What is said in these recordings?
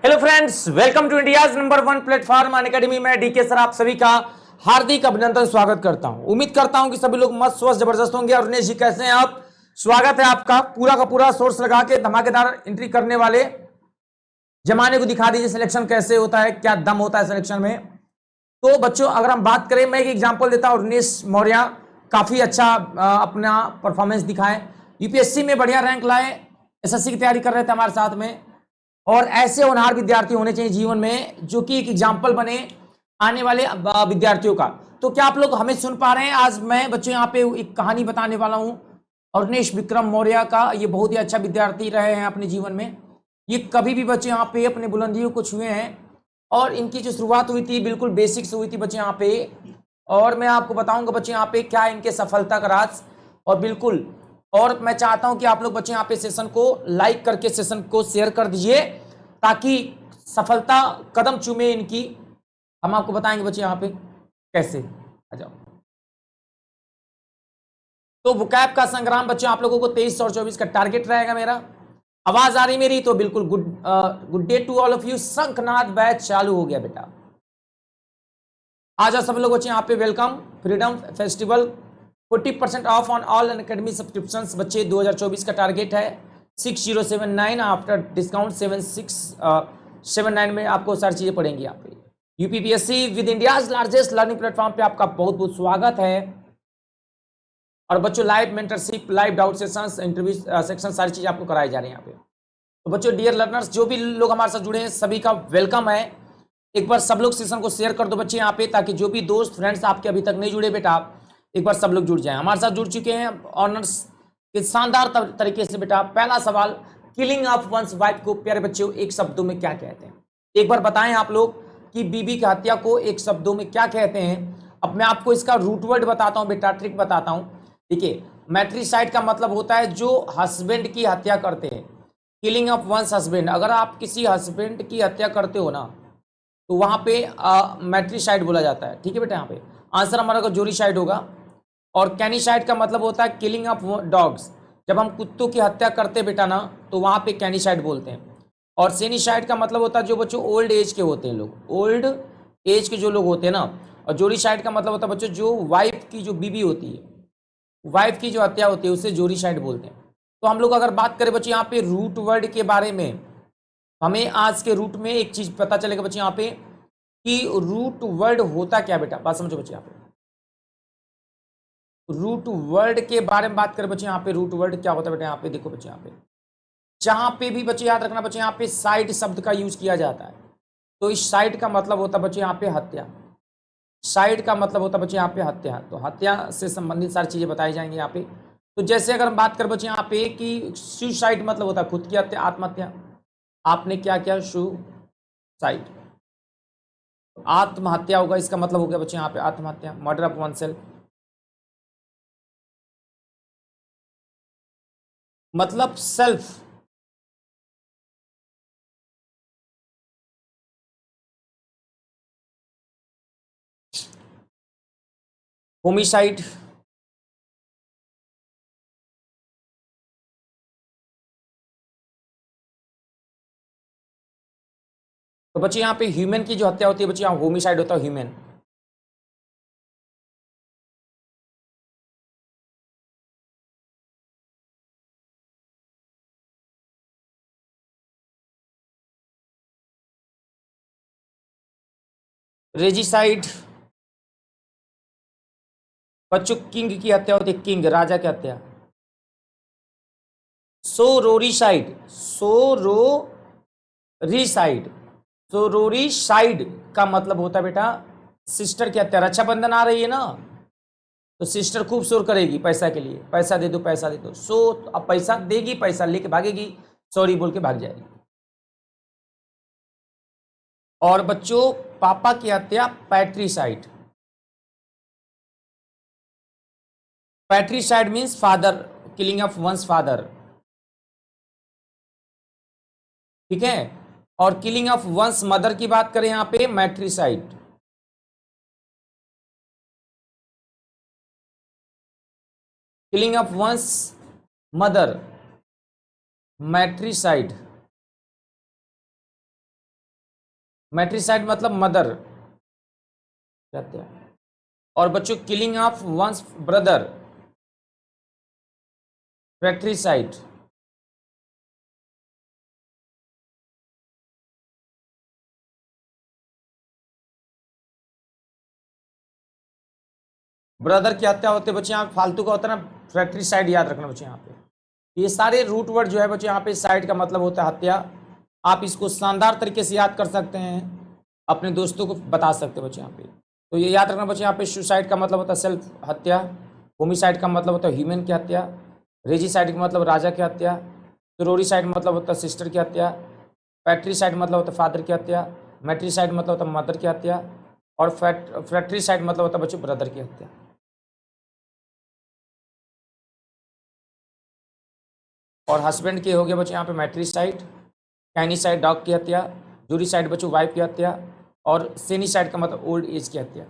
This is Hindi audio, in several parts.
Hello friends, welcome to India's number one platform Unacademy में डीके सर आप सभी का हार्दिक अभिनंदन स्वागत करता हूं। उम्मीद करता हूं कि सभी लोग मस्त स्वस्थ जबरदस्त होंगे। और उन्हें जी कैसे हैं आप? स्वागत है आपका पूरा का पूरा सोर्स लगा के धमाकेदार एंट्री करने वाले जमाने को दिखा दीजिए सिलेक्शन कैसे होता है, क्या दम होता है सिलेक्शन में। तो बच्चों अगर हम बात करें, मैं एक एग्जांपल देता हूं। उर्नेश मौर्य काफी अच्छा अपना परफॉर्मेंस दिखाए, यूपीएससी में बढ़िया रैंक लाए, एसएससी की तैयारी कर रहे थे हमारे साथ में। और ऐसे होनहार विद्यार्थी होने चाहिए जीवन में जो कि एक एग्जाम्पल बने आने वाले विद्यार्थियों का। तो क्या आप लोग हमें सुन पा रहे हैं? आज मैं बच्चों यहाँ पे एक कहानी बताने वाला हूं अवनीश विक्रम मौर्य का। ये बहुत ही अच्छा विद्यार्थी रहे हैं अपने जीवन में। ये कभी भी बच्चे यहाँ पे अपने बुलंदियों को छुए हैं और इनकी जो शुरुआत हुई थी बिल्कुल बेसिक से हुई थी बच्चे यहाँ पे। और मैं आपको बताऊंगा बच्चे यहाँ पे क्या इनके सफलता का राज। और बिल्कुल, और मैं चाहता हूं कि आप लोग बच्चे यहाँ पे सेशन को लाइक करके सेशन को शेयर कर दीजिए ताकि सफलता कदम चूमे इनकी। हम आपको बताएंगे बच्चे यहाँ पे कैसे। आ जाओ। तो वोकैब का संग्राम बच्चों आप लोगों को 23 और 24 का टारगेट रहेगा मेरा। आवाज आ रही मेरी? तो बिल्कुल good day to all of you. Shankhnaad batch चालू हो गया बेटा। आ जाओ सब लोग बच्चे यहाँ पे। Welcome freedom festival 40% of on all Unacademy subscriptions बच्चे 2024 का टारगेट है 6079 आफ्टर डिस्काउंट 7679 में आपको सारी चीजें पड़ेंगी यहाँ पे। UPPSC with India's largest learning platform पे आपका बहुत बहुत स्वागत है। और बच्चों live mentorship, live doubt sessions, interview section सारी चीजें आपको कराई जा रही है यहाँ पे। तो बच्चों डियर लर्नर्स, जो भी लोग हमारे साथ जुड़े हैं सभी का वेलकम है। एक बार सब लोग सेशन को शेयर कर दो बच्चे यहाँ पे, ताकि जो भी दोस्त फ्रेंड्स आपके अभी तक नहीं जुड़े बेटा, एक बार सब लोग जुड़ जाएं। हमारे साथ जुड़ चुके हैं ऑनर्स के शानदार तरीके से बेटा। पहला सवाल, किलिंग ऑफ वंस वाइफ को प्यारे बच्चों एक शब्दों में क्या कहते हैं? एक बार बताएं आप लोग कि बीबी की हत्या को एक शब्दों में क्या कहते हैं। अब मैं आपको इसका रूट वर्ड बताता हूं बेटा, ट्रिक बताता हूं। देखिए, मैट्रिसाइड का मतलब होता है जो हस्बैंड की हत्या करते हैं। किलिंग ऑफ वंस हस्बैंड, अगर आप किसी हस्बैंड की हत्या करते हो ना तो वहां पे मैट्रिसाइड बोला जाता है। ठीक है बेटा, यहाँ पे आंसर हमारा का जोरीसाइड होगा। और कैनिसाइड का मतलब होता है किलिंग ऑफ डॉग्स, जब हम कुत्तों की हत्या करते बेटा ना तो वहां पे कैनिसाइड बोलते हैं। और सेनिसाइड का मतलब होता है जो बच्चों ओल्ड एज के होते हैं, लोग ओल्ड एज के जो लोग होते हैं ना। और जोरीसाइड का मतलब होता है बच्चों जो वाइफ की जो बीबी होती है, वाइफ की जो हत्या होती है उसे जोरीसाइड बोलते हैं। तो हम लोग अगर बात करें बच्चों यहाँ पे रूट वर्ड के बारे में, हमें आज के रूट में एक चीज पता चलेगा बच्चे यहाँ पे कि रूट वर्ड होता क्या बेटा। बात समझो बच्चे, यहाँ पे रूट वर्ड के बारे में बात करें बच्चे यहाँ पे रूट वर्ड क्या होता है बेटा। यहाँ पे देखो बच्चे, यहाँ पे जहां पे भी बच्चे याद रखना बच्चे, यहाँ पे साइड शब्द का यूज किया जाता है तो इस साइड का मतलब होता है बच्चे यहाँ पे हत्या। साइड का मतलब होता है बच्चे यहाँ पे हत्या, तो हत्या से संबंधित सारी चीजें बताई जाएंगी यहाँ पे। तो जैसे अगर हम बात करें बच्चे यहाँ पे कि सुसाइड मतलब होता है खुद की हत्या, आत्महत्या। आपने क्या किया? सुसाइड, आत्महत्या होगा, इसका मतलब हो गया बच्चे यहाँ पे आत्महत्या, मर्डर ऑफ वन सेल्फ। मतलब सेल्फ। होमिसाइड, तो बच्चे यहाँ पे ह्यूमन की जो हत्या होती है बच्चे यहाँ होमिसाइड होता है, ह्यूमन। रेजिसाइड बच्चों किंग की हत्या होती है, किंग राजा की हत्या। सोरोरीसाइड, सोरोरीसाइड, सोरोरीसाइड का मतलब होता है बेटा सिस्टर की हत्या। रक्षाबंधन आ रही है ना, तो सिस्टर खूब शोर करेगी पैसा के लिए, पैसा दे दो पैसा दे दो। सो अब पैसा देगी, पैसा लेके भागेगी, सॉरी बोल के भाग जाएगी। और बच्चों पापा की हत्या patricide. Patricide means father, killing of once father. ठीक है। और किलिंग ऑफ वंस मदर की बात करें यहां पे matricide. Killing of one's mother matricide. Matricide मतलब मदर कहते हैं। और बच्चों killing of one's brother, fratricide. Brother की हत्या होते बच्चे यहाँ फालतू का होता है ना, फ्रैक्ट्रिसाइड याद रखना बच्चे यहाँ पे। ये सारे रूट वर्ड जो है बच्चे यहाँ पे साइड का मतलब होता है हत्या। आप इसको शानदार तरीके से याद कर सकते हैं, अपने दोस्तों को बता सकते हैं बच्चे यहाँ पे। तो ये याद रखना बच्चे यहाँ पे सुसाइड का मतलब होता है सेल्फ हत्या, होमिसाइड का मतलब होता है ह्यूमन की हत्या, रेजिसाइड का मतलब राजा की हत्या, टेरोरिसाइड मतलब होता है सिस्टर की हत्या, पैट्रिसाइड मतलब होता है फादर की हत्या, मैट्रिसाइड मतलब होता है मदर की हत्या, और फ्रैक्ट्रिसाइड मतलब होता है बच्चों ब्रदर की हत्या। और हस्बैंड के हो गया बच्चों यहाँ पे मैट्रिसाइड, कैनिसाइड डॉग की हत्या, जूरिसाइड बच्चों वाइफ की हत्या, और सेनिसाइड का मतलब ओल्ड एज की हत्या।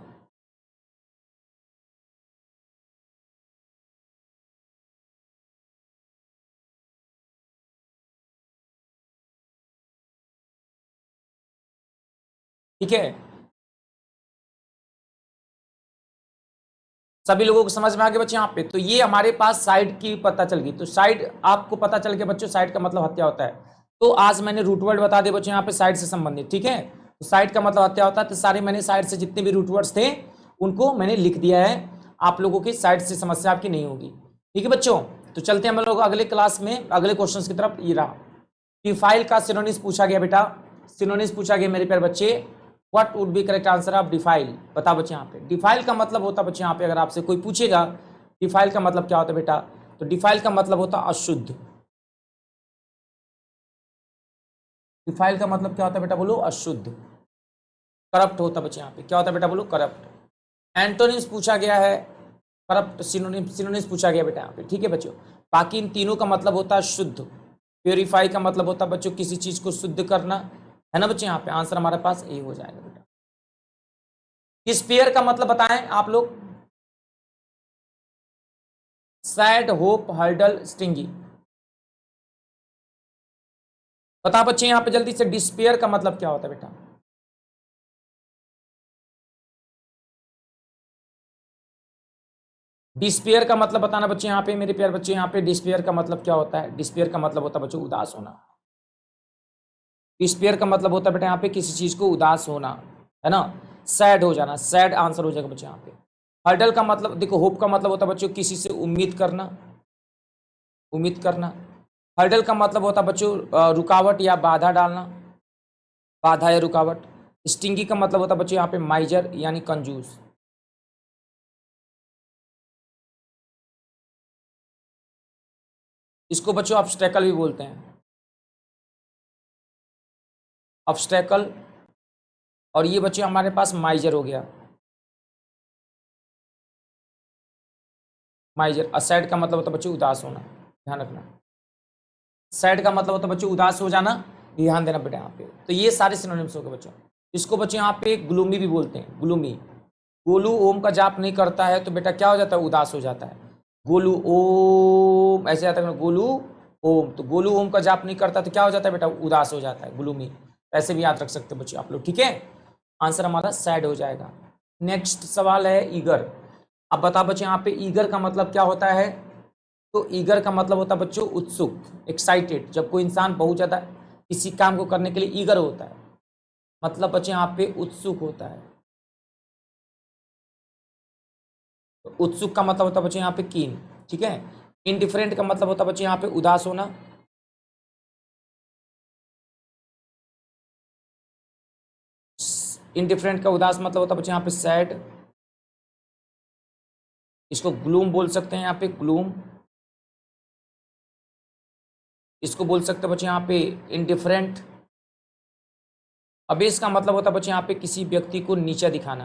ठीक है, सभी लोगों को समझ में आ गया बच्चे यहाँ पे। तो ये हमारे पास साइड की पता चल गई। तो साइड आपको पता चल गया बच्चों, साइड का मतलब हत्या होता है। तो आज मैंने रूट वर्ड बता दिए बच्चों यहाँ पे साइड से संबंधित। ठीक है, तो साइड का मतलब हत्या होता है। तो सारे मैंने साइड से जितने भी रूट वर्ड्स थे उनको मैंने लिख दिया है, आप लोगों की साइड से समस्या आपकी नहीं होगी। ठीक है बच्चों, तो चलते हैं हम लोग अगले क्लास में अगले क्वेश्चन की तरफ। ये रहा डिफाइल का सिनोनिम्स पूछा गया बेटा, सिनोनिम्स पूछा गया मेरे प्यारे बच्चे। What would be correct answer of defile, बता बच्चे यहाँ पे। डिफाइल का मतलब होता बच्चे यहाँ पे, अगर आपसे कोई पूछेगा डिफाइल का मतलब क्या होता है बेटा, तो डिफाइल का मतलब होता अशुद्ध। डिफाइल का मतलब क्या होता है बेटा, बोलो अशुद्ध। करप्ट होता बच्चे यहाँ पे, क्या होता है बेटा, बोलो करप्ट। एंटोनिम्स पूछा गया है, करप्ट, सिनोनिम्स पूछा गया बेटा यहाँ पे। ठीक है बच्चों, बाकी इन तीनों का मतलब होता है शुद्ध। प्योरीफाई का मतलब होता है बच्चों किसी चीज को शुद्ध करना, है ना बच्चे। यहाँ पे आंसर हमारे पास ए हो जाएगा बेटा। स्पेयर का मतलब बताएं आप लोग, सैड, होप, हर्डल, स्टिंगी। बता बच्चे यहाँ पे जल्दी से, डिस्पेयर का मतलब क्या होता है बेटा। डिस्पेयर का मतलब बताना बच्चे यहाँ पे, मेरे प्यारे बच्चे यहाँ पे डिस्पेयर का मतलब क्या होता है। डिस्पेयर का मतलब होता है बच्चों उदास होना। डिस्पेयर का मतलब होता है बेटा यहाँ पे किसी चीज को उदास होना, है ना, सैड हो जाना। सैड आंसर हो जाएगा बच्चे यहाँ पे। हर्डल का मतलब देखो, होप का मतलब होता है बच्चों किसी से उम्मीद करना, उम्मीद करना। हर्डल का मतलब होता है बच्चों रुकावट या बाधा डालना, बाधा या रुकावट। स्टिंगी का मतलब होता है बच्चों यहाँ पे माइजर यानी कंजूस। इसको बच्चों ऑब्स्टेकल भी बोलते हैं, ऑब्स्टेकल। और ये बच्चे हमारे पास माइजर हो गया, माइजर। असैड का मतलब होता है बच्चों उदास होना, ध्यान रखना। सैड का मतलब होता है बच्चों उदास हो जाना, ध्यान देना बेटा यहाँ पे। तो ये सारे सिनोनिम्स हो गए बच्चों। इसको बच्चों यहाँ पे ग्लूमी भी बोलते हैं, ग्लूमी। गोलू ओम का जाप नहीं करता है तो बेटा क्या हो जाता है, उदास हो जाता है। गोलू ओम ऐसे आता है, गोलू ओम, तो गोलू ओम का जाप नहीं करता तो क्या हो जाता है बेटा, उदास हो जाता है, ग्लूमी। ऐसे भी याद रख सकते हैं बच्चों आप लोग। ठीक है, आंसर हमारा सैड हो जाएगा। नेक्स्ट सवाल है ईगर। अब बता बच्चे यहाँ पे ईगर का मतलब क्या होता है। तो ईगर का मतलब होता है बच्चों उत्सुक, एक्साइटेड। जब कोई इंसान बहुत ज्यादा किसी काम को करने के लिए ईगर होता है, मतलब बच्चे यहाँ पे उत्सुक होता है। तो उत्सुक का मतलब होता है बच्चे यहाँ पे कीन। ठीक है, इनडिफरेंट का मतलब होता है बच्चे यहाँ पे उदास होना। इनडिफरेंट का उदास मतलब होता है बच्चे यहाँ पे सैड। इसको ग्लूम बोल सकते हैं यहाँ पे, ग्लूम। इसको बोल सकते हैं बच्चे यहाँ पे इनडिफरेंट। अब इसका मतलब होता है बच्चे यहाँ पे किसी व्यक्ति को नीचा दिखाना,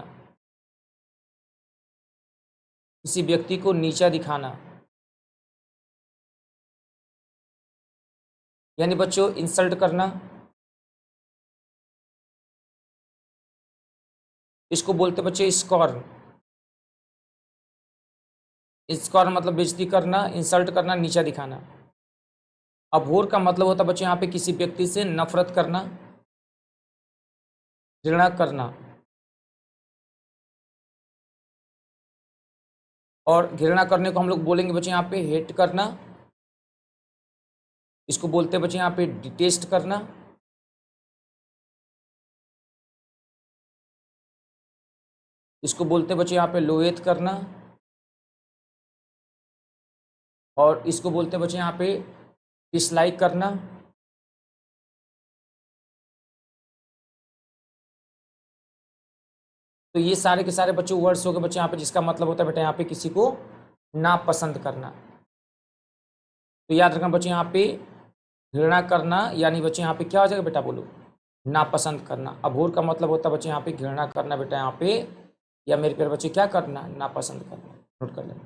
किसी व्यक्ति को नीचा दिखाना, यानी बच्चों इंसल्ट करना। इसको बोलते बच्चे स्कॉर्न। स्कॉर्न मतलब बेइज्जती करना, इंसल्ट करना, नीचा दिखाना। अभोर का मतलब होता है बच्चों यहाँ पे किसी व्यक्ति से नफरत करना। घृणा करना, और घृणा करने को हम लोग बोलेंगे बच्चे यहाँ पे हेट करना। इसको बोलते हैं बच्चे यहाँ पे डिटेस्ट करना। इसको बोलते हैं बच्चे यहाँ पे लोएथ करना। और इसको बोलते हैं बच्चे यहाँ पे डिसलाइक करना। तो ये सारे के सारे बच्चे वर्ड्स हो गए बच्चे यहाँ पे, जिसका मतलब होता है बेटा यहाँ पे किसी को नापसंद करना। तो याद रखना बच्चे यहाँ पे घृणा करना यानी बच्चे यहाँ पे क्या हो जाएगा बेटा, बोलो, नापसंद करना। अभोर का मतलब होता है बच्चे यहाँ पे घृणा करना बेटा यहाँ पे, या मेरे प्यारे बच्चे क्या करना, नापसंद करना। नोट कर लेना।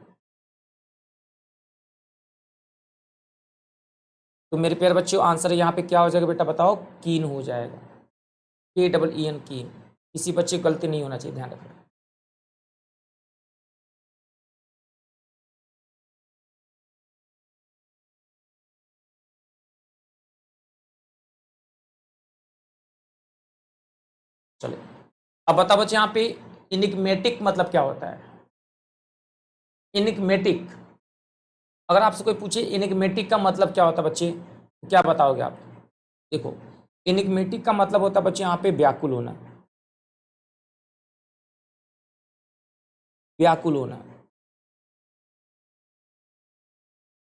तो मेरे प्यारे बच्चों आंसर यहाँ पे क्या हो जाएगा बेटा, बताओ, कीन हो जाएगा। KEEN, कीन। किसी बच्चे गलती नहीं होना चाहिए, ध्यान रखना। चलिए अब बताओ बच्चे यहाँ पे इनिग्मेटिक मतलब क्या होता है। इनिग्मेटिक, अगर आपसे कोई पूछे इनिग्मेटिक का मतलब क्या होता है बच्चे, क्या बताओगे आप। देखो इनिग्मेटिक का मतलब होता है बच्चे यहाँ पे व्याकुल होना। व्याकुल होना,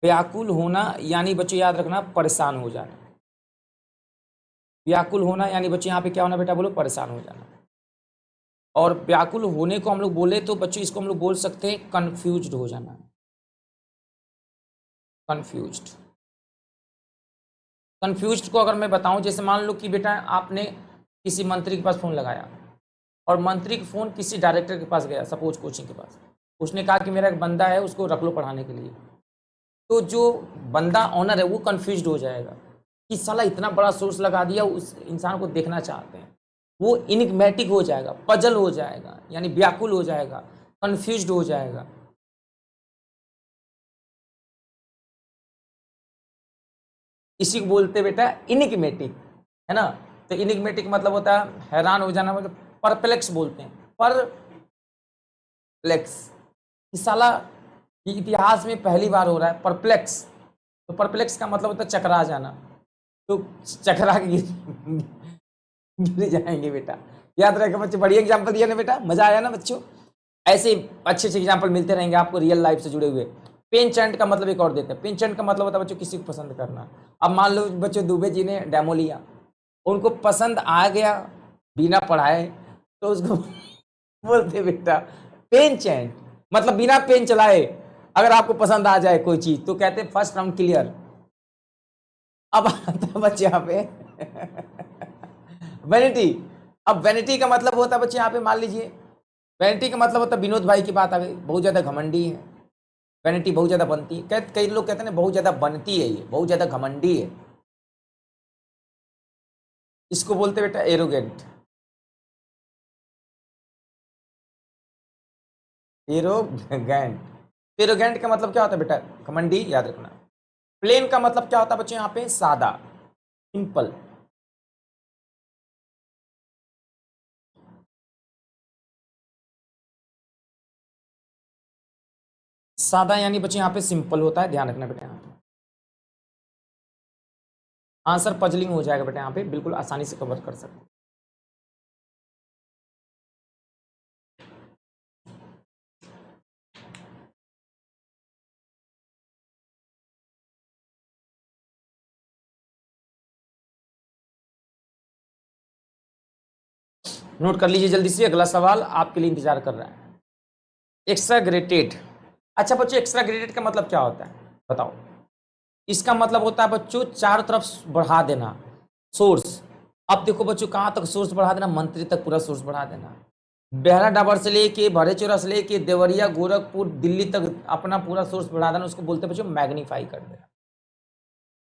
व्याकुल होना यानी बच्चे याद रखना परेशान हो जाना। व्याकुल होना यानी बच्चे यहाँ पे क्या होना बेटा, बोलो, परेशान हो जाना। और व्याकुल होने को हम लोग बोले तो बच्चों इसको हम लोग बोल सकते हैं कंफ्यूज्ड हो जाना। कंफ्यूज्ड, कंफ्यूज्ड को अगर मैं बताऊं, जैसे मान लो कि बेटा आपने किसी मंत्री के पास फोन लगाया और मंत्री का फोन किसी डायरेक्टर के पास गया, सपोज कोचिंग के पास, उसने कहा कि मेरा एक बंदा है उसको रख लो पढ़ाने के लिए। तो जो बंदा ऑनर है वो कंफ्यूज्ड हो जाएगा कि साला इतना बड़ा सोर्स लगा दिया, उस इंसान को देखना चाहते हैं। वो इनिग्मेटिक हो जाएगा, पजल हो जाएगा, यानी व्याकुल हो जाएगा, कंफ्यूज्ड हो जाएगा। इसी को बोलते बेटा इनिग्मेटिक, है ना। तो इनिग्मेटिक मतलब होता है हैरान हो जाना, मतलब परप्लेक्स बोलते हैं, परप्लेक्स। इस साला ये इतिहास में पहली बार हो रहा है परप्लेक्स। तो परप्लेक्स का मतलब होता है चकरा जाना। तो चकरा के गिर जाएंगे बेटा। याद रखेगा बच्चे, बढ़िया एग्जाम्पल दिया ना बेटा, मजा आया ना बच्चों। ऐसे अच्छे अच्छे एग्जाम्पल मिलते रहेंगे आपको रियल लाइफ से जुड़े हुए। पेंचेंट का मतलब एक और देते हैं। पेंचेंट का मतलब होता है बच्चों किसी को पसंद करना। अब मान लो बच्चों दुबे जी ने डेमो लिया, उनको पसंद आ गया बिना पढ़ाए, तो उसको बोलते बेटा पेंचेंट, मतलब बिना पेन चलाए अगर आपको पसंद आ जाए कोई चीज तो कहते हैं फर्स्ट राउंड क्लियर। अब आता बच्चे यहाँ पे वैनिटी। अब वैनिटी का मतलब होता है बच्चे यहाँ पे मान लीजिए, वैनिटी का मतलब होता है विनोद भाई की बात आ गई, बहुत ज्यादा घमंडी है, वैनिटी बहुत ज्यादा बनती है। कई लोग कहते हैं ना बहुत ज्यादा बनती है, ये बहुत ज्यादा घमंडी है। इसको बोलते बेटा एरोगेंट। एरोगेंट, एरोगेंट का मतलब क्या होता है बेटा, घमंडी, याद रखना। प्लेन का मतलब क्या होता है बच्चे यहाँ पे, सादा, सिंपल। सादा यानी बच्चे यहाँ पे सिंपल होता है, ध्यान रखना बेटा। यहाँ पे आंसर पजलिंग हो जाएगा बेटा, यहाँ पे बिल्कुल आसानी से कवर कर सकते हैं। नोट कर लीजिए जल्दी से, अगला सवाल आपके लिए इंतजार कर रहा है। एक्स्ट्रा ग्रेडेड, अच्छा बच्चों एक्स्ट्रा ग्रेडेड का मतलब क्या होता है बताओ। इसका मतलब होता है बच्चों चारों तरफ बढ़ा देना सोर्स। अब देखो बच्चों कहाँ तक सोर्स बढ़ा देना, मंत्री तक पूरा सोर्स बढ़ा देना। बेहरा डाबर से लेके भरे चौरा से लेके देवरिया गोरखपुर दिल्ली तक अपना पूरा सोर्स बढ़ा देना, उसको बोलते हैं बच्चों मैग्नीफाई कर देना।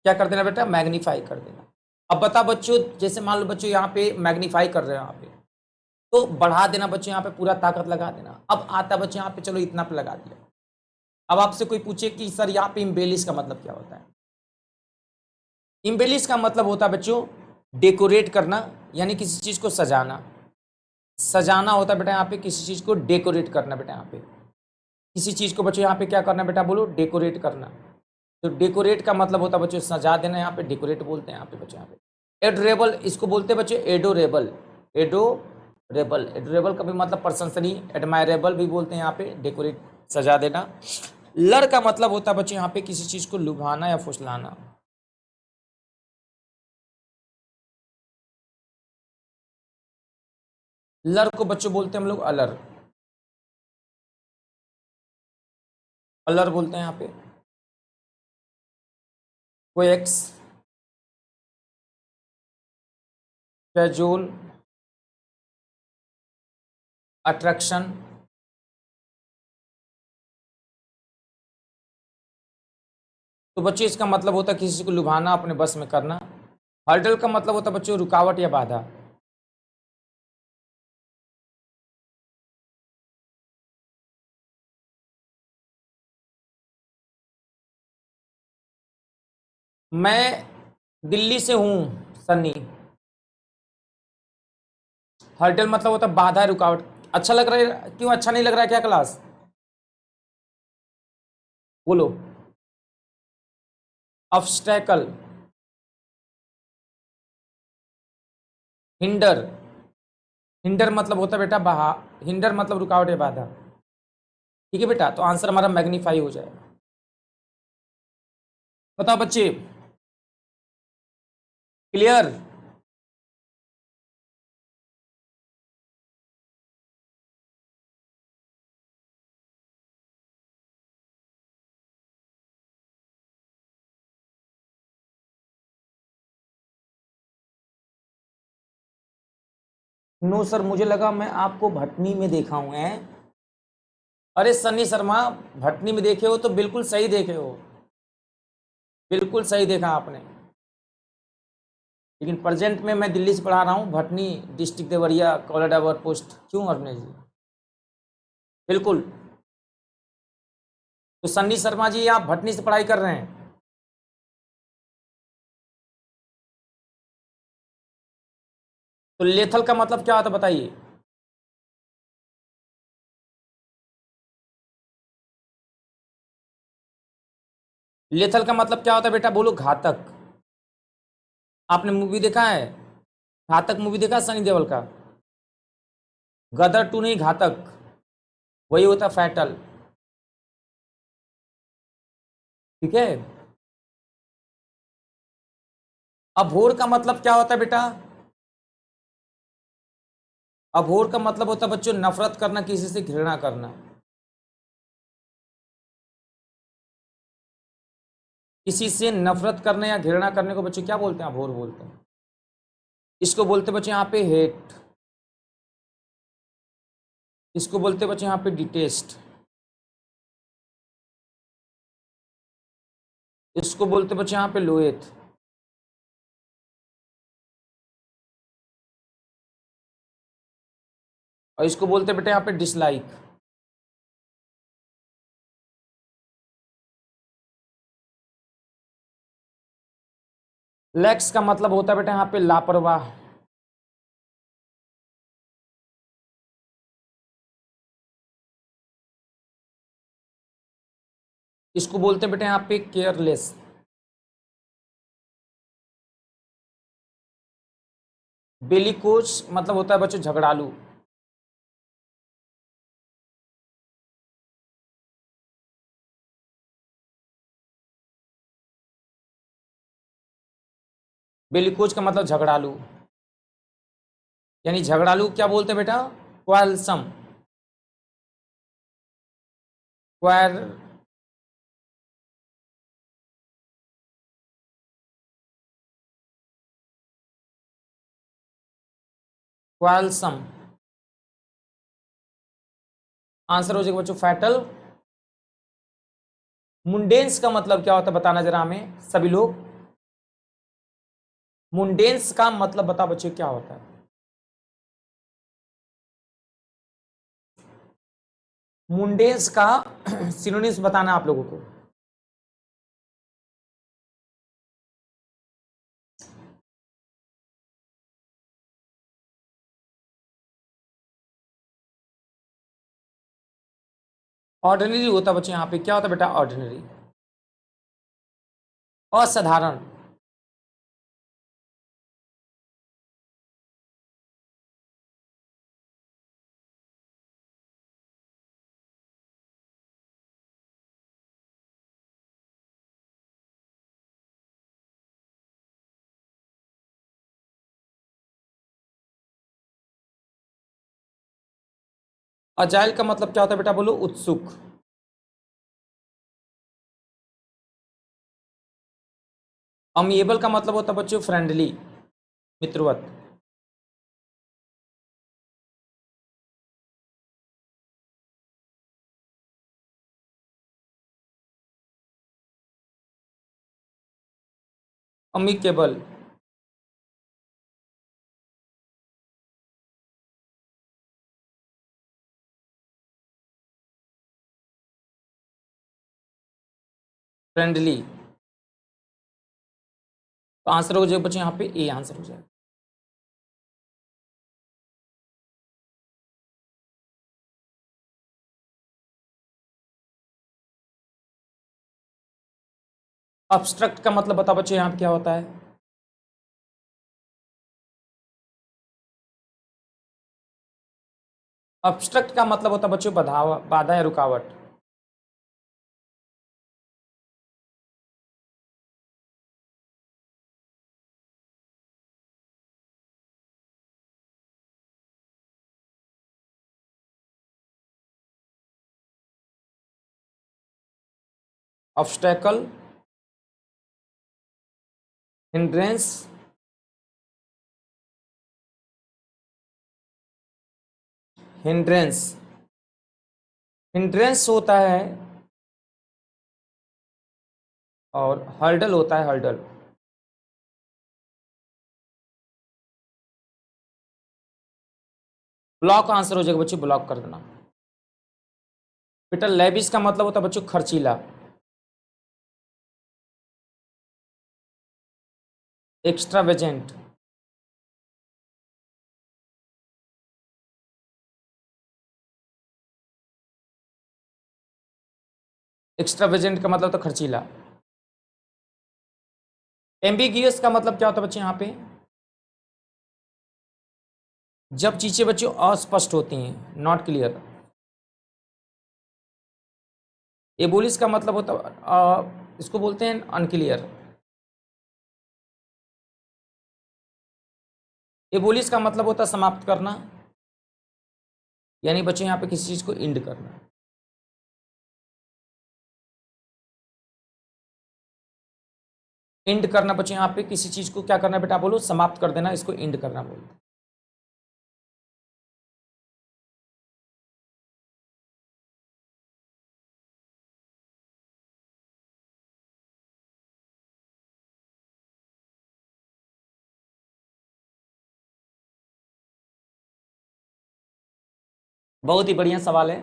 क्या कर देना बेटा, मैग्नीफाई कर देना। अब बता बच्चों, जैसे मान लो बच्चों यहाँ पे मैग्नीफाई कर रहे हो यहाँ पे, तो बढ़ा देना बच्चों, यहाँ पे पूरा ताकत लगा देना। अब आता बच्चों यहाँ पे चलो इतना पे लगा दिया। अब आपसे कोई पूछे कि सर यहाँ पे इम्बेलिश का मतलब क्या होता है। इम्बेलिश का मतलब होता है बच्चों डेकोरेट करना, यानी किसी चीज को सजाना। सजाना होता है बेटा यहाँ पे किसी चीज को डेकोरेट करना बेटा यहाँ पे, किसी चीज को बच्चों यहाँ पे क्या करना बेटा बोलो, डेकोरेट करना। तो डेकोरेट का मतलब होता है बच्चों सजा देना, यहाँ पे डेकोरेट बोलते हैं यहाँ पे बच्चों। यहाँ पे एडोरेबल, इसको बोलते हैं बच्चों एडोरेबल, एडोरेबल। एडोरेबल का भी मतलब प्रशंसनीय, एडमायरेबल भी बोलते हैं यहाँ पे, डेकोरेट सजा देना। लर का मतलब होता है बच्चों यहाँ पे किसी चीज को लुभाना या फुसलाना। लर को बच्चों बोलते हैं हम लोग अलर, अलर बोलते हैं यहाँ पे। कोएक्स, कैजोल, अट्रैक्शन, तो बच्चों इसका मतलब होता है किसी को लुभाना, अपने बस में करना। हर्डल का मतलब होता है बच्चों रुकावट या बाधा। मैं दिल्ली से हूं सन्नी। हर्डल मतलब होता है बाधा, रुकावट। अच्छा लग रहा है, क्यों अच्छा नहीं लग रहा है क्या क्लास, बोलो। ऑब्स्टेकल, हिंडर, हिंडर मतलब होता है बेटा बहा, हिंडर मतलब रुकावट या बाधा। ठीक है बेटा, तो आंसर हमारा मैग्नीफाई हो जाए। बताओ बच्चे, क्लियर। नो सर, मुझे लगा मैं आपको भटनी में देखा हूं। है अरे सन्नी शर्मा, भटनी में देखे हो तो बिल्कुल सही देखे हो, बिल्कुल सही देखा आपने। लेकिन प्रेजेंट में मैं दिल्ली से पढ़ा रहा हूँ, भटनी डिस्ट्रिक्ट देवरिया, कॉलेडावर पोस्ट। क्यों अरुणेश जी, बिल्कुल। तो सन्नी शर्मा जी आप भटनी से पढ़ाई कर रहे हैं। तो लेथल का मतलब क्या होता है बताइए। लेथल का मतलब क्या होता है बेटा बोलो, घातक। आपने मूवी देखा है, घातक मूवी देखा है सनी देओल का। गदर टू नहीं, घातक, वही होता है फैटल। ठीक है। अभोर का मतलब क्या होता है बेटा, अभोर का मतलब होता है बच्चों नफरत करना, किसी से घृणा करना। किसी से नफरत करने या घृणा करने को बच्चों क्या बोलते हैं, अभोर बोलते हैं। इसको बोलते बच्चों यहाँ पे हेट, इसको बोलते बच्चों यहाँ पे डिटेस्ट, इसको बोलते बच्चों यहाँ पे लोएथ, और इसको बोलते बेटे यहाँ पे डिसलाइक। लैक्स का मतलब होता है बेटा यहाँ पे लापरवाह। इसको बोलते बेटे यहाँ पे केयरलेस। बेलिकोज मतलब होता है बच्चों झगड़ालू। बेलिकोज का मतलब झगड़ालू, यानी झगड़ालू क्या बोलते हैं बेटा, क्वालसम, क्वार, क्वालसम। आंसर हो जाएगा बच्चों फैटल। मुंडेंस का मतलब क्या होता है बताना जरा हमें सभी लोग, मुंडेंस का मतलब बता बच्चों क्या होता है। मुंडेंस का सिनोनिम्स बताना आप लोगों को। ऑर्डिनरी होता बच्चे यहाँ पे क्या होता बेटा? ऑर्डिनरी, असाधारण। अजाइल का मतलब क्या होता है बेटा? बोलो उत्सुक। अमिएबल का मतलब होता है बच्चों फ्रेंडली, मित्रवत। अमिकेबल, फ्रेंडली। तो आंसर हो जाएगा बच्चों यहाँ पे ए आंसर हो जाएगा। अब्स्ट्रक्ट का मतलब बता बच्चों यहाँ पे क्या होता है? अब्स्ट्रक्ट का मतलब होता है बच्चों बाधा या रुकावट। Obstacle, hindrance, hindrance. हिंड्रेंस होता है और हर्डल होता है, हर्डल। ब्लॉक आंसर हो जाएगा बच्चों, ब्लॉक कर देना। बेटा लेविश का मतलब होता है बच्चों खर्चीला, एक्स्ट्रावेजेंट। एक्स्ट्रावेजेंट का मतलब तो खर्चीला। एम्बिगियस का मतलब क्या होता है बच्चे यहाँ पे? जब चीजें बच्चों अस्पष्ट होती हैं, नॉट क्लियर। एबोलिस का मतलब होता है इसको बोलते हैं अनक्लियर। एबोलिस का मतलब होता है समाप्त करना, यानी बच्चों यहाँ पे किसी चीज को इंड करना। इंड करना बच्चों यहाँ पे किसी चीज को क्या करना बेटा? बोलो समाप्त कर देना, इसको इंड करना बोलते हैं। बहुत ही बढ़िया सवाल है।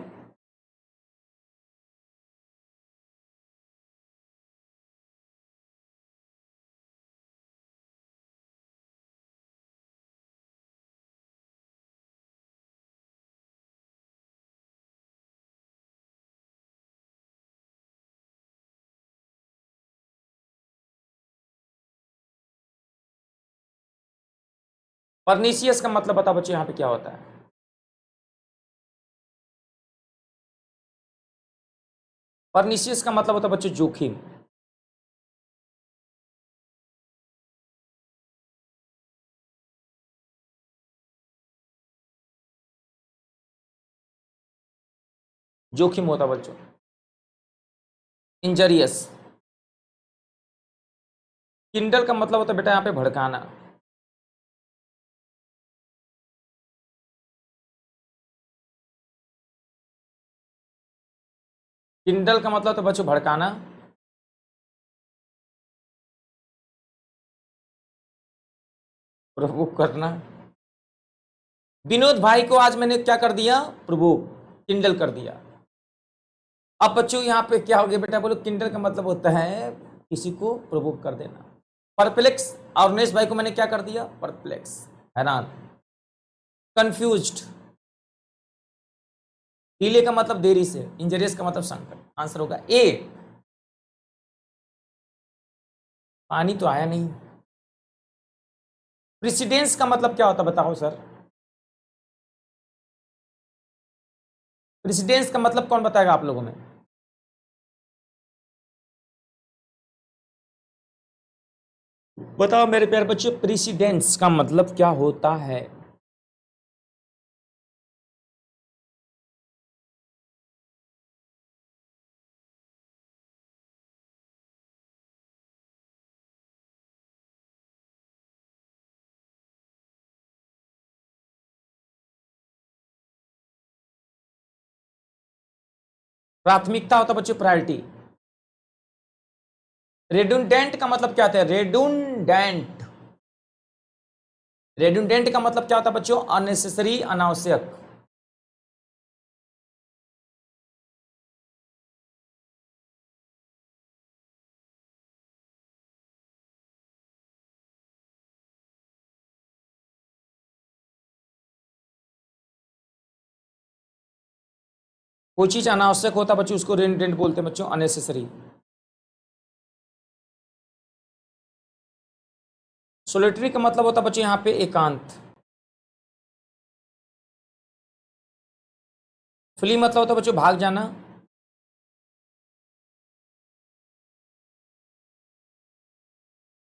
परनीसियस का मतलब बता बच्चों यहाँ पे क्या होता है? परनीसियस का मतलब होता है बच्चों जोखिम। जोखिम होता है बच्चों। इंजरियस। किंडल का मतलब होता है बेटा यहाँ पे भड़काना। किंडल का मतलब तो बच्चों भड़काना, प्रवोक करना। विनोद भाई को आज मैंने क्या कर दिया? प्रवोक, किंडल कर दिया। अब बच्चों यहाँ पे क्या हो गया बेटा? बोलो किंडल का मतलब होता है किसी को प्रवोक कर देना। परप्लेक्स, अवनेश भाई को मैंने क्या कर दिया? परप्लेक्स, हैरान, कंफ्यूज्ड। डिले का मतलब देरी से, इंजरियस का मतलब संकट। आंसर होगा ए। पानी तो आया नहीं। प्रेसिडेंस का मतलब क्या होता है बताओ सर? प्रेसिडेंस का मतलब कौन बताएगा आप लोगों में? बताओ मेरे प्यारे बच्चों, प्रेसिडेंस का मतलब क्या होता है? प्राथमिकता होता है बच्चों, प्रायोरिटी। रेडुंडेंट का मतलब क्या होता है? रेडुंडेंट, रेडुंडेंट का मतलब क्या होता है बच्चों? अननेसेसरी, अनावश्यक। कोई चीज अनावश्यक होता है बच्चों, उसको रेडुंडेंट बोलते हैं बच्चों, अननेसेसरी। सोलिटरी का मतलब होता है बच्चों यहां पे एकांत। फ्ली मतलब होता है बच्चों भाग जाना।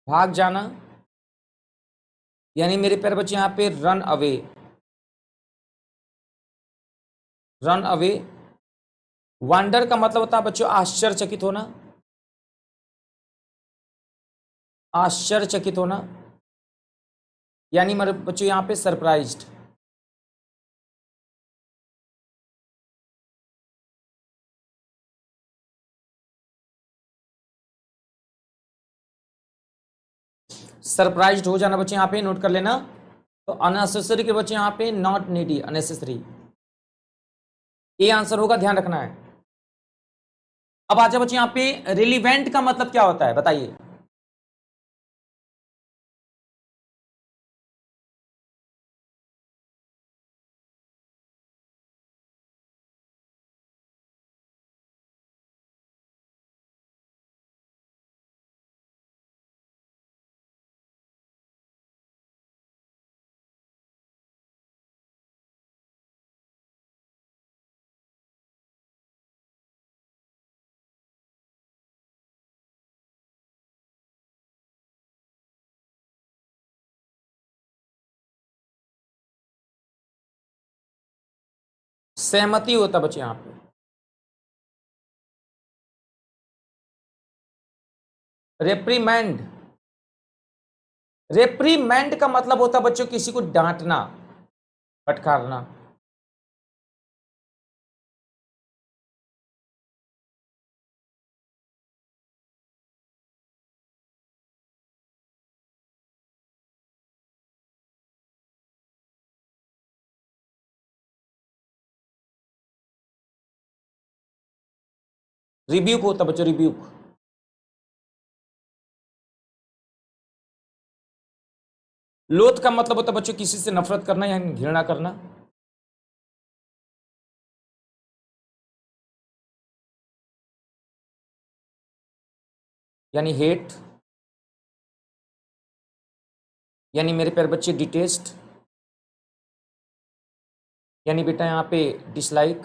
भाग जाना, यानी मेरे प्यारे बच्चे यहां पे run away. Run away. Wonder का मतलब होता है बच्चों आश्चर्यचकित होना। आश्चर्यचकित होना, यानी मेरे बच्चों यहां पे सरप्राइज्ड। सरप्राइज्ड हो जाना बच्चे यहां पे नोट कर लेना। तो अननेसेसरी के बच्चे यहां पे नॉट नीडी, अननेसेसरी। ये आंसर होगा, ध्यान रखना है। अब आ जाओ बच्चे यहां पे रिलीवेंट का मतलब क्या होता है बताइए? सहमति होता बच्चे यहां पे। रेप्रीमेंड। रेप्रीमेंड का मतलब होता है बच्चों किसी को डांटना, फटकारना। रिब्यूक होता बच्चों, रिब्यूक। लोथ का मतलब होता बच्चों किसी से नफरत करना या घृणा करना। यानी हेट, यानी मेरे प्यारे बच्चे डिटेस्ट, यानी बेटा यहां पे dislike.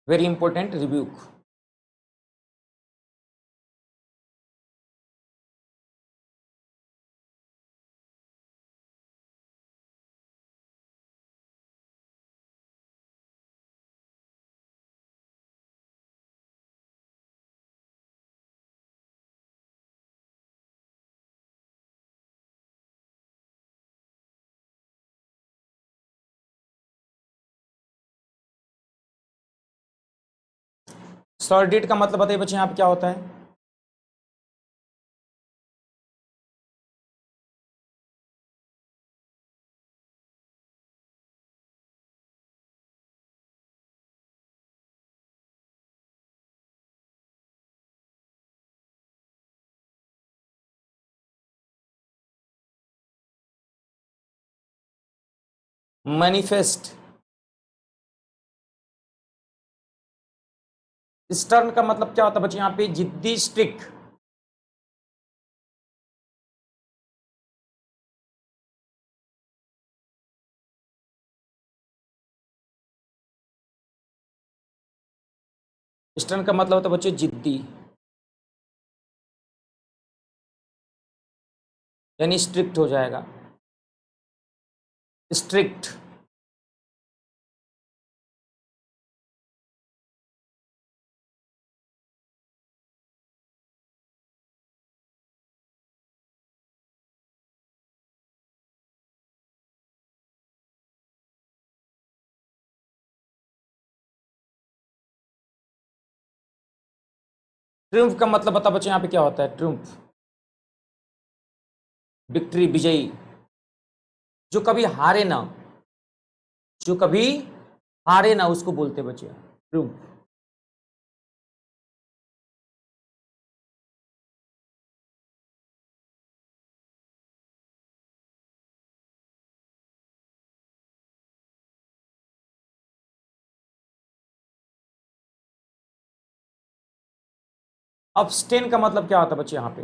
Very important, rebuke. Sordid का मतलब बताइए बच्चे यहां पे क्या होता है? मैनिफेस्ट। स्टर्न का मतलब क्या होता है बच्चे यहाँ पे? जिद्दी, स्ट्रिक्ट। स्टर्न का मतलब होता है बच्चे जिद्दी, यानी स्ट्रिक्ट हो जाएगा, स्ट्रिक्ट। ट्रिम्फ का मतलब बता बच्चे यहाँ पे क्या होता है? ट्रिम्फ, विक्ट्री, विजयी, जो कभी हारे ना, जो कभी हारे ना उसको बोलते बच्चे ट्रिम्फ। अब्सटेन का मतलब क्या होता है बच्चे यहाँ पे?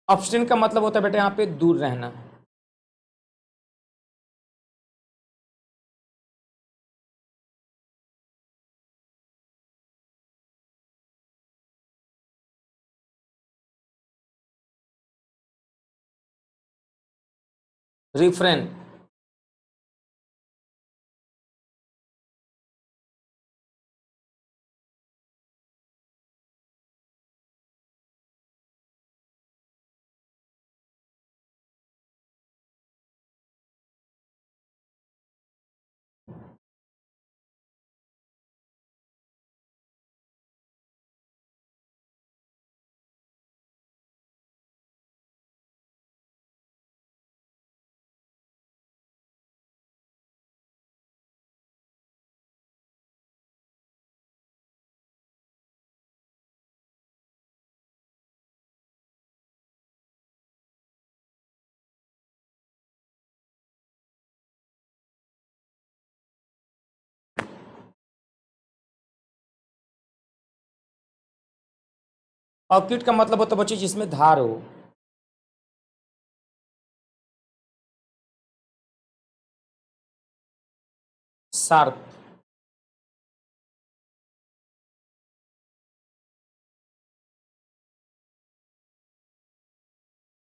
अब्सटेन का मतलब होता है बेटा यहाँ पे दूर रहना। रिफ्रेन, ऑक्यूट का मतलब होता है बच्चे जिसमें धार हो। शार्प,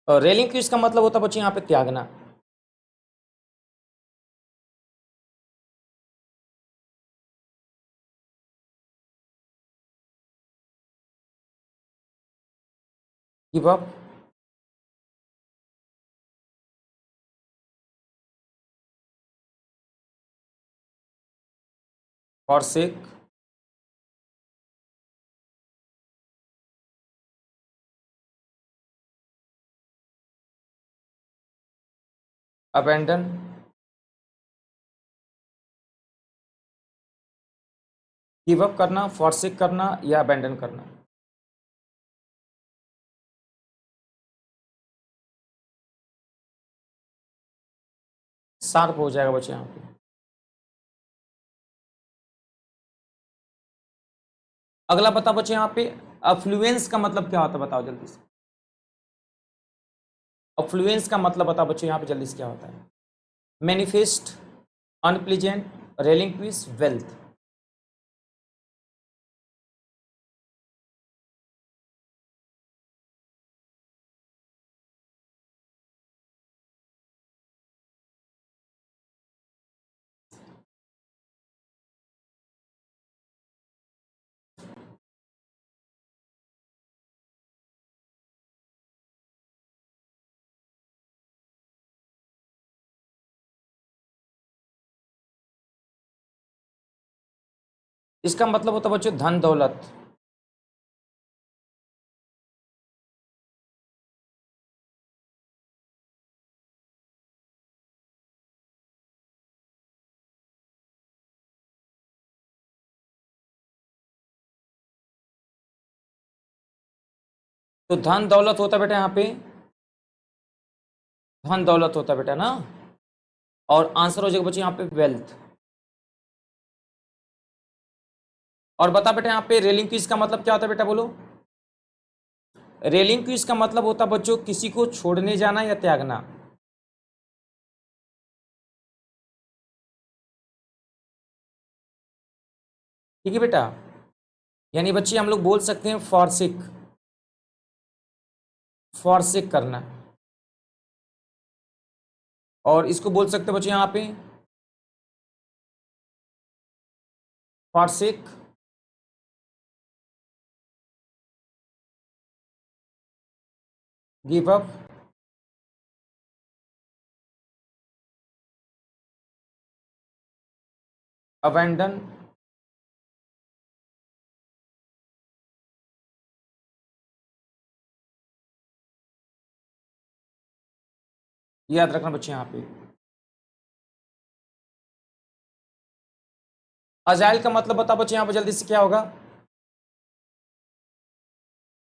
और रेलिंग क्यूज का मतलब होता है बच्चे यहाँ पे त्यागना। Give up, forsake, abandon, give up करना, फॉरसेक करना या अबेंडन करना। शार्प हो जाएगा बच्चे यहाँ पे। अगला बता बच्चे यहाँ पे अफ्लुएंस का मतलब क्या होता है? बताओ जल्दी से। अफ्लुएंस का मतलब बता बच्चे यहाँ पे जल्दी से क्या होता है? Manifest, unpleasant, relinquish, wealth. इसका मतलब होता है बच्चों धन दौलत। तो धन दौलत होता है बेटा यहाँ पे, धन दौलत होता है बेटा ना, और आंसर हो जाएगा बच्चे यहाँ पे वेल्थ। और बता बेटा यहाँ पे रेलिंग क्विज का मतलब क्या होता है बेटा, बोलो। रेलिंग क्विज का मतलब होता है बच्चों किसी को छोड़ने जाना या त्यागना। ठीक है बेटा, यानी बच्चे हम लोग बोल सकते हैं फॉरसिक, फॉरसिक करना, और इसको बोल सकते हैं बच्चे यहाँ पे फॉरसिक, गिव अप, अबैंडन, याद रखना बच्चे यहाँ पे। अजाइल का मतलब बता बच्चे यहाँ पे जल्दी से क्या होगा,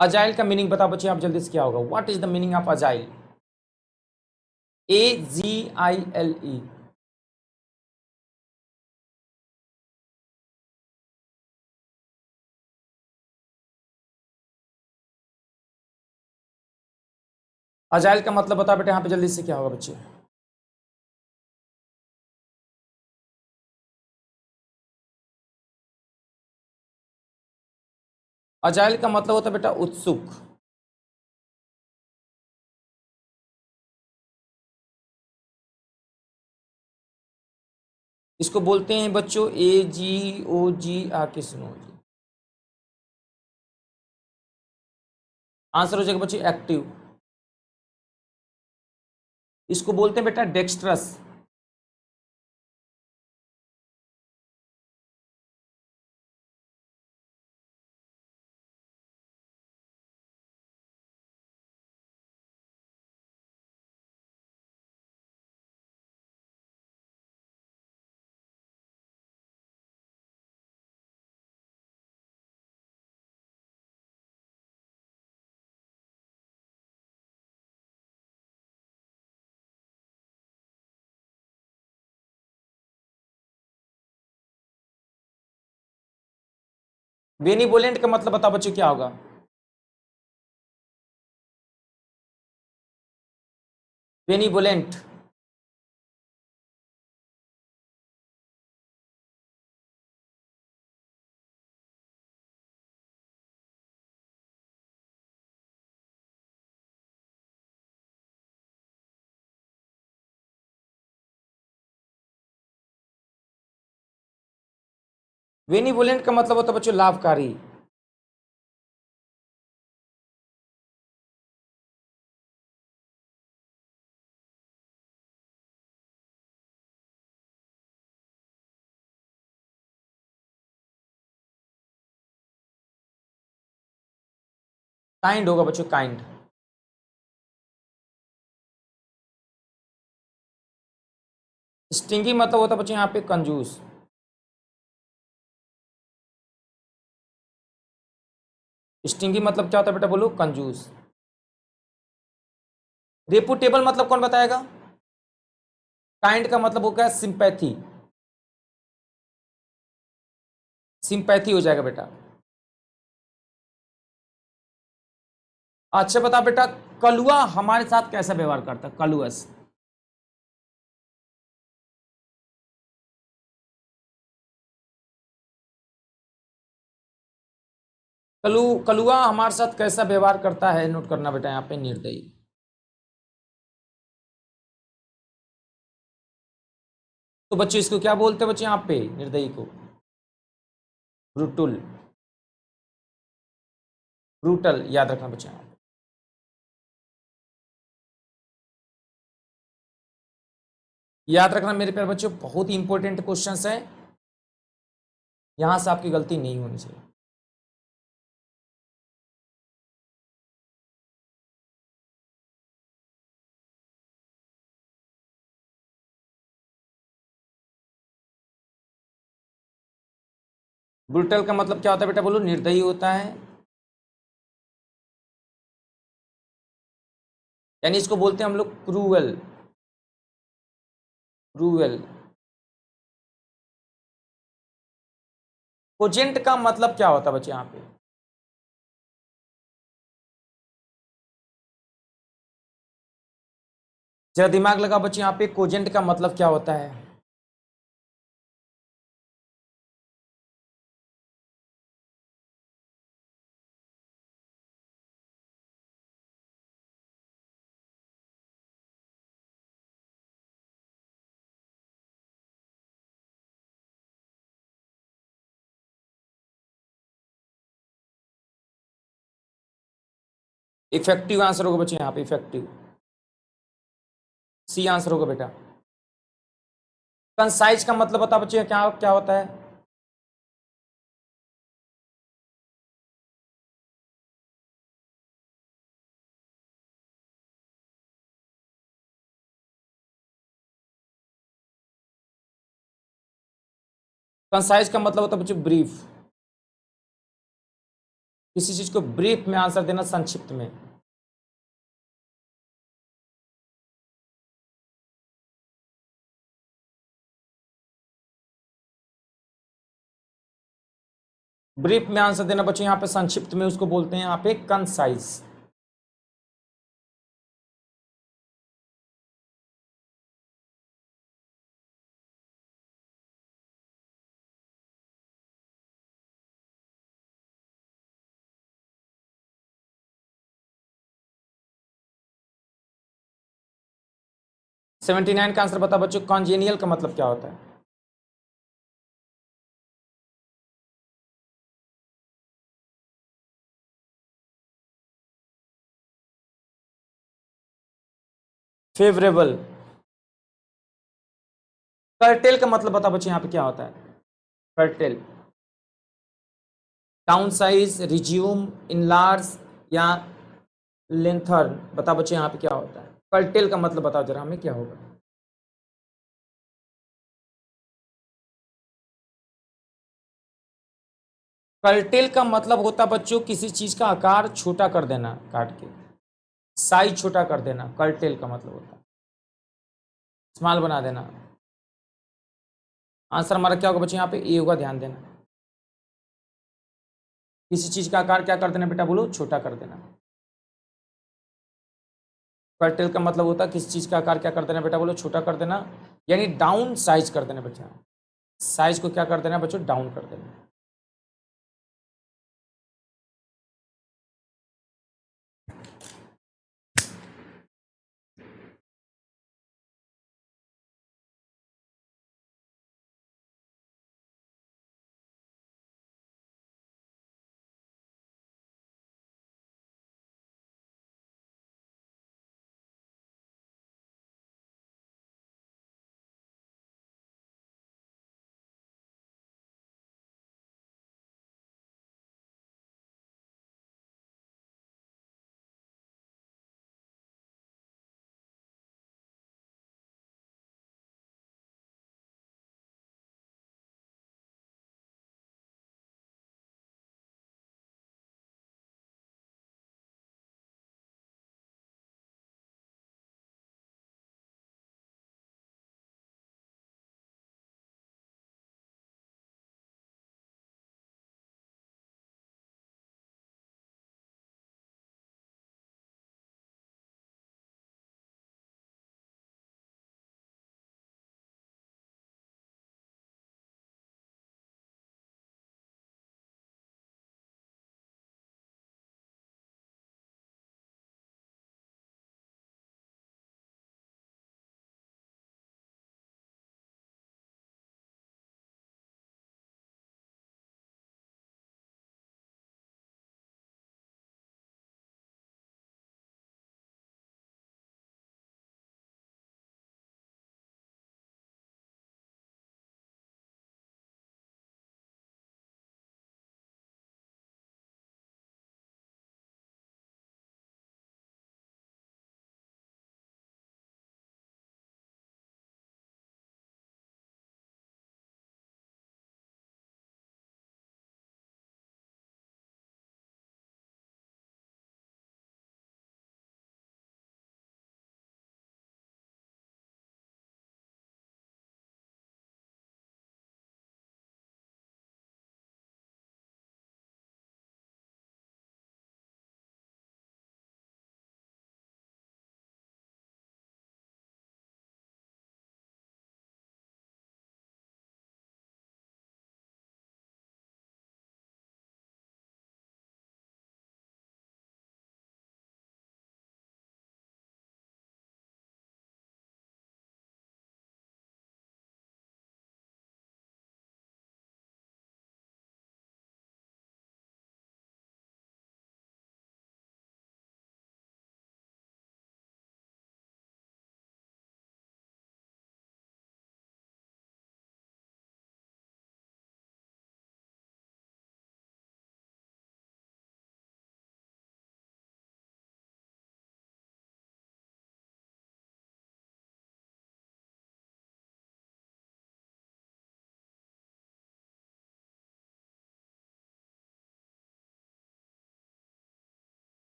अजाइल का मीनिंग बता बच्चे यहाँ पे जल्दी से क्या होगा, what is the meaning of agile, AGILE। Agile का मतलब बता बेटा यहाँ पे जल्दी से क्या होगा बच्चे। अजाइल का मतलब होता है बेटा उत्सुक। इसको बोलते हैं बच्चों AGOG, आके सुनो जी, आंसर हो जाएगा बच्चे एक्टिव। इसको बोलते हैं बेटा डेक्स्ट्रस। बेनिवोलेंट का मतलब बता बच्चे क्या होगा, बेनिवोलेंट। बेनिवोलेंट का मतलब होता है बच्चों लाभकारी। काइंड होगा बच्चों, काइंड। स्टिंगी मतलब होता है बच्चों यहाँ पे कंजूस। स्टिंगी मतलब क्या होता है बेटा, बोलो, कंजूस। रेपुटेबल मतलब कौन बताएगा, काइंड का मतलब हो गया सिंपैथी, सिंपैथी हो जाएगा बेटा। अच्छा बता बेटा, कलुआ हमारे साथ कैसा व्यवहार करता है, कलुअस। कलुआ हमारे साथ कैसा व्यवहार करता है, नोट करना बेटा यहाँ पे, निर्दयी। तो बच्चे इसको क्या बोलते हैं बच्चे यहाँ पे, निर्दयी को ब्रूटल, ब्रूटल, याद रखना बच्चे यहाँ पे। याद रखना मेरे प्यारे बच्चों, बहुत ही इंपॉर्टेंट क्वेश्चंस है, यहां से आपकी गलती नहीं होनी चाहिए। ब्रूटल का मतलब क्या होता है बेटा, बोलो, निर्दयी होता है। यानी इसको बोलते हैं हम लोग क्रूअल। क्रूअल। कोजेंट का मतलब क्या होता है बच्चे यहाँ पे? जरा दिमाग लगा बच्चे, यहाँ पे कोजेंट का मतलब क्या होता है? इफेक्टिव आंसर होगा बच्चे यहाँ पे, इफेक्टिव। सी आंसर होगा बेटा। कंसाइज का मतलब बता बच्चे क्या क्या होता है? कंसाइज का मतलब होता है बच्चे ब्रीफ। किसी चीज को ब्रीफ में आंसर देना, संक्षिप्त में। ब्रीफ में आंसर देना बच्चे यहाँ पे संक्षिप्त में, उसको बोलते हैं यहाँ पे कंसाइज। सेवेंटी नाइन का आंसर बता बच्चों, कॉन्जेनियल का मतलब क्या होता है? फेवरेबल। कर्टेल का मतलब बता बच्चे यहाँ पे क्या होता है? Cartel. Town size, resume, enlarge या लेंथर्न, बता बच्चे यहाँ पे क्या होता है? कर्टेल का मतलब बताओ जरा हमें, क्या होगा? कर्टेल का मतलब होता बच्चों किसी चीज का आकार छोटा कर देना, काट के साइज छोटा कर देना, कर्टेल का मतलब होता है, स्मॉल बना देना। आंसर हमारा क्या होगा बच्चे यहाँ पे? ए होगा, ध्यान देना। किसी चीज का आकार क्या कर देना बेटा, बोलो, छोटा कर देना। कर्टेल का मतलब होता है किसी चीज का आकार क्या कर देना बेटा, बोलो, छोटा कर देना, यानी डाउन साइज कर देना बेटा। साइज को क्या कर देना बच्चों? डाउन कर देना।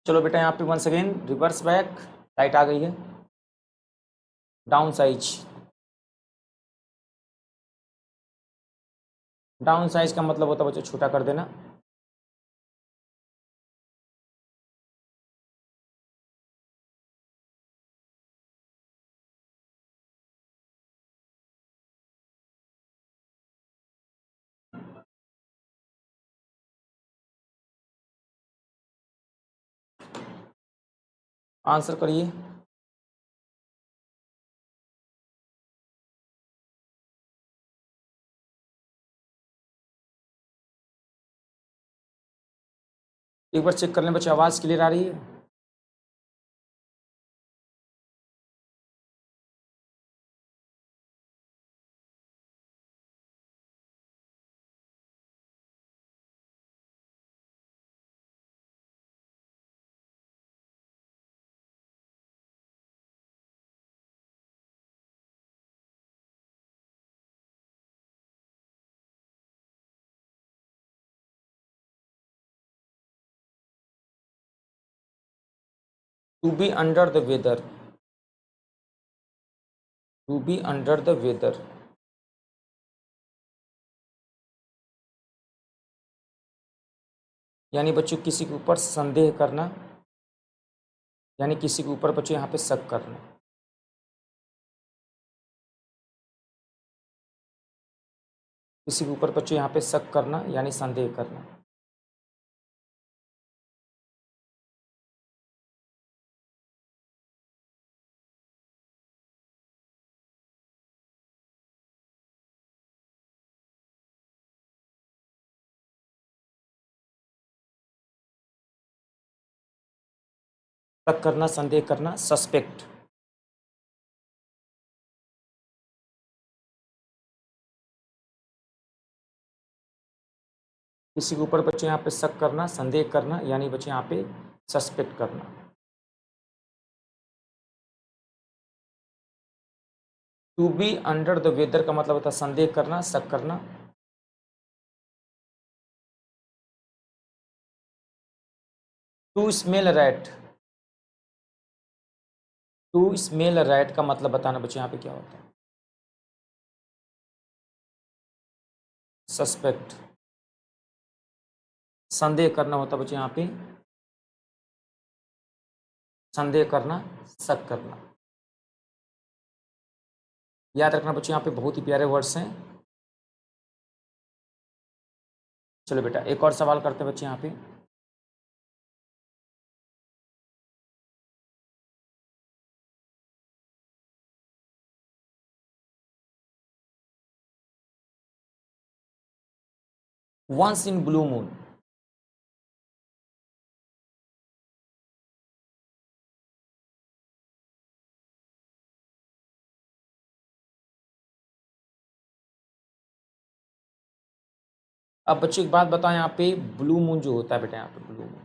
चलो बेटा यहाँ पे once again reverse back, light आ गई है। डाउन साइज, डाउन साइज का मतलब होता है बच्चों छोटा कर देना। आंसर करिए। एक बार चेक कर लें बच्चे, आवाज़ क्लियर आ रही है? To be under the weather, to be under the weather, यानी बच्चों किसी के ऊपर संदेह करना, यानी किसी के ऊपर बच्चों यहाँ पे शक करना। किसी के ऊपर बच्चों यहाँ पे शक करना यानी संदेह करना। शक करना, संदेह करना, सस्पेक्ट। किसी के ऊपर बच्चे यहाँ पे शक करना, संदेह करना, यानी बच्चे यहाँ पे सस्पेक्ट करना। To be under the weather का मतलब होता है संदेह करना, शक करना। To smell rat, to smell rat का मतलब बताना बच्चे यहाँ पे क्या होता है? सस्पेक्ट। संदेह करना होता है बच्चे यहाँ पे संदेह करना, शक करना। याद रखना बच्चे यहाँ पे बहुत ही प्यारे वर्ड्स हैं। चलो बेटा एक और सवाल करते हैं बच्चे यहाँ पे। वंस इन ब्लू मून, अब बच्चे एक बात बताओ, यहाँ पे ब्लू मून जो होता है बेटा, यहाँ पे blue moon,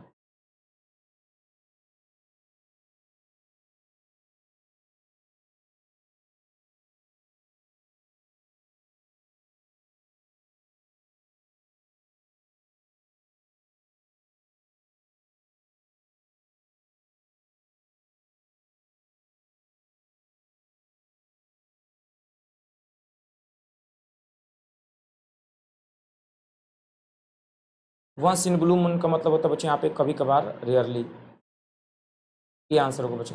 once in blue moon का मतलब होता है बच्चे यहाँ पे कभी कभार, रेयरली। ये आंसर होगा बच्चे।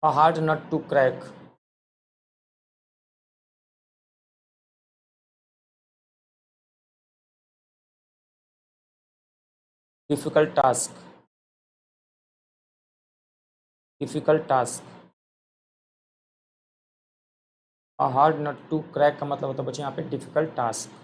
A hard nut to crack, difficult task, difficult task। A hard nut to crack का मतलब होता है बच्चे यहाँ पे difficult task।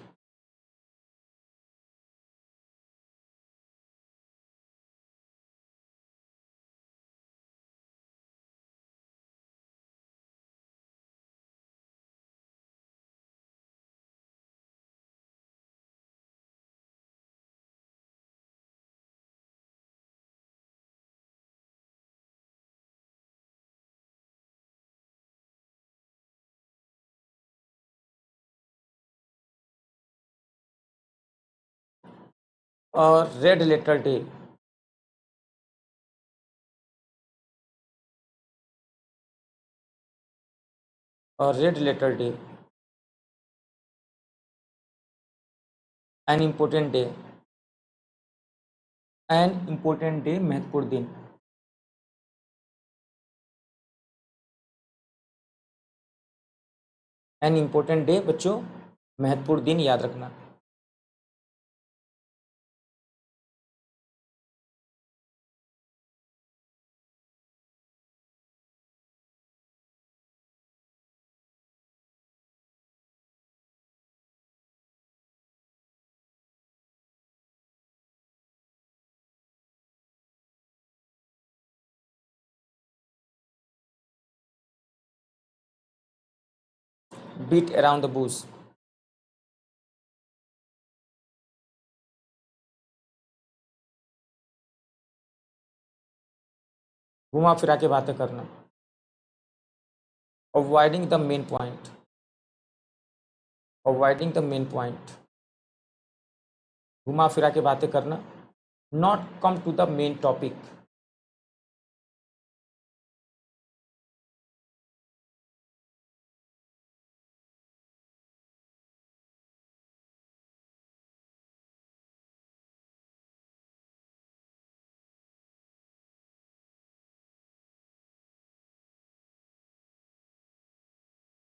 और रेड लेटर डे, और red letter day, an important day, an important day महत्वपूर्ण दिन, एन इम्पोर्टेंट डे बच्चों महत्वपूर्ण दिन याद रखना। बीट अराउंड द बुश, घुमा फिरा के बातें करना, avoiding the main point, avoiding the main point, घुमा फिरा के बातें करना, not come to the main topic,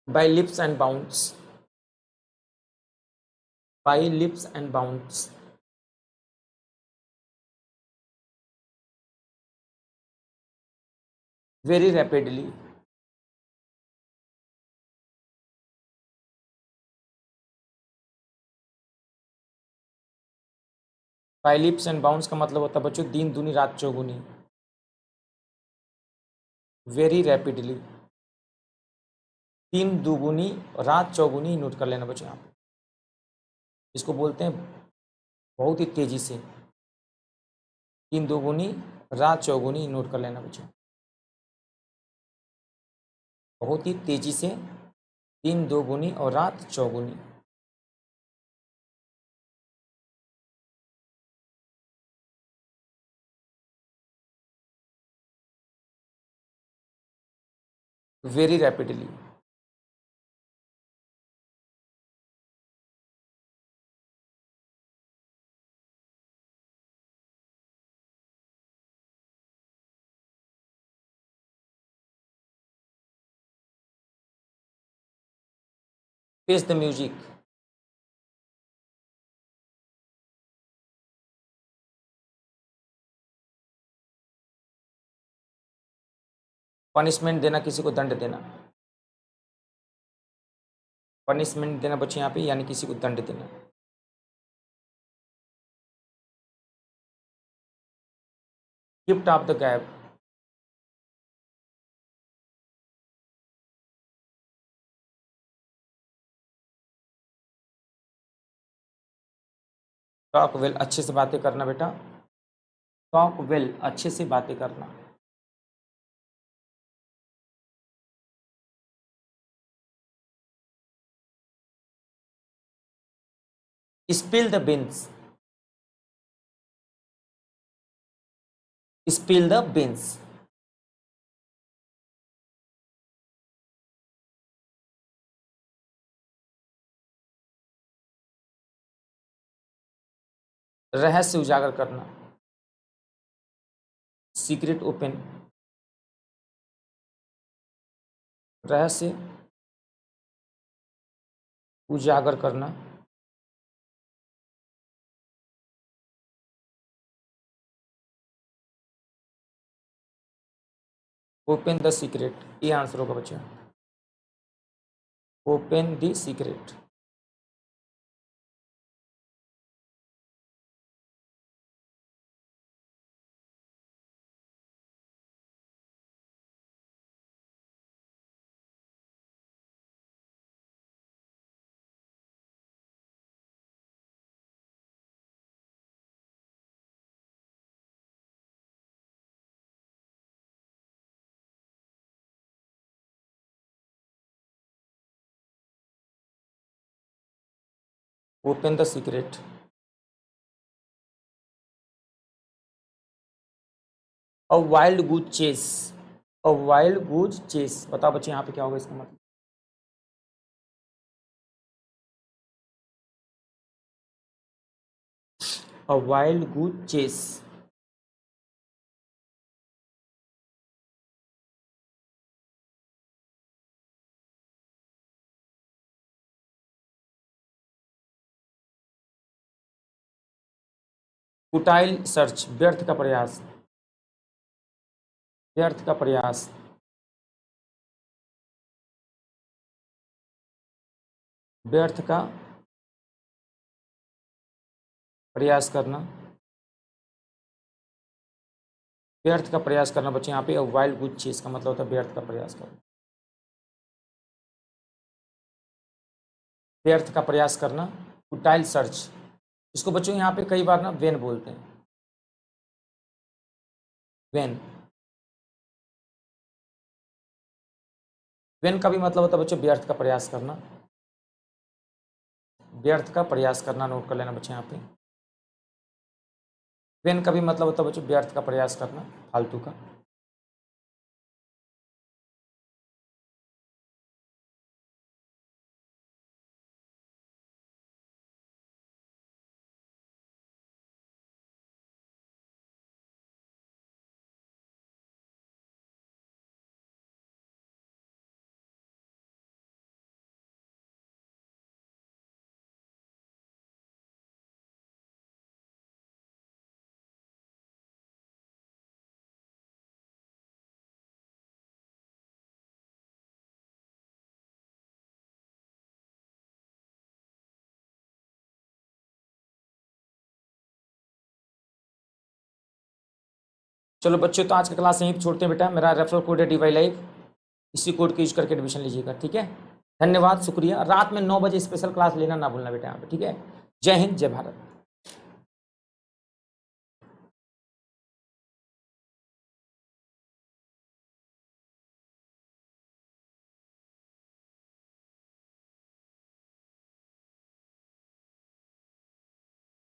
by leaps and bounds, by leaps and bounds, very rapidly, by leaps and bounds का मतलब होता है बच्चों दिन दूनी रात चौगुनी, वेरी रैपिडली, दिन दुगुनी रात चौगुनी नोट कर लेना बच्चों आप, इसको बोलते हैं बहुत ही तेजी से, दिन दोगुनी रात चौगुनी नोट कर लेना बच्चों, बहुत ही तेजी से, दिन दोगुनी और रात चौगुनी। Very rapidly, face the music, punishment देना, किसी को दंड देना, पनिशमेंट देना बच्चे यहाँ पे यानी किसी को दंड देना, gift of the gap, talk well, अच्छे से बातें करना बेटा, टॉक वेल, अच्छे से बातें करना, spill the beans, spill the beans, रहस्य उजागर करना, सीक्रेट ओपन, रहस्य उजागर करना, ओपन द सीक्रेट, ये आंसर होगा बच्चों, open the secret, open the secret, a wild goose chase, a wild goose chase, बताओ बच्चे यहाँ पे क्या होगा इसका मतलब। A wild goose chase, futile search, व्यर्थ का प्रयास, व्यर्थ का प्रयास, व्यर्थ का प्रयास करना, व्यर्थ का प्रयास करना बच्चे यहाँ पे वाइल्ड गुड चीज का मतलब होता है व्यर्थ का प्रयास करना, व्यर्थ का प्रयास करना, फुटाइल सर्च, इसको बच्चों यहाँ पे कई बार ना वेन बोलते हैं, वेन, वेन का भी मतलब होता है बच्चों व्यर्थ का प्रयास करना, व्यर्थ का प्रयास करना, नोट कर लेना बच्चे यहाँ पे। वेन का भी मतलब होता है बच्चों व्यर्थ का प्रयास करना, फालतू का। चलो बच्चों, तो आज का क्लास यहीं पे छोड़ते हैं बेटा। मेरा रेफरल कोड है DY लाइव, इसी कोड को यूज करके एडमिशन लीजिएगा, ठीक है। धन्यवाद, शुक्रिया। रात में 9 बजे स्पेशल क्लास लेना ना भूलना बेटा यहाँ पे, ठीक है। जय हिंद, जय भारत।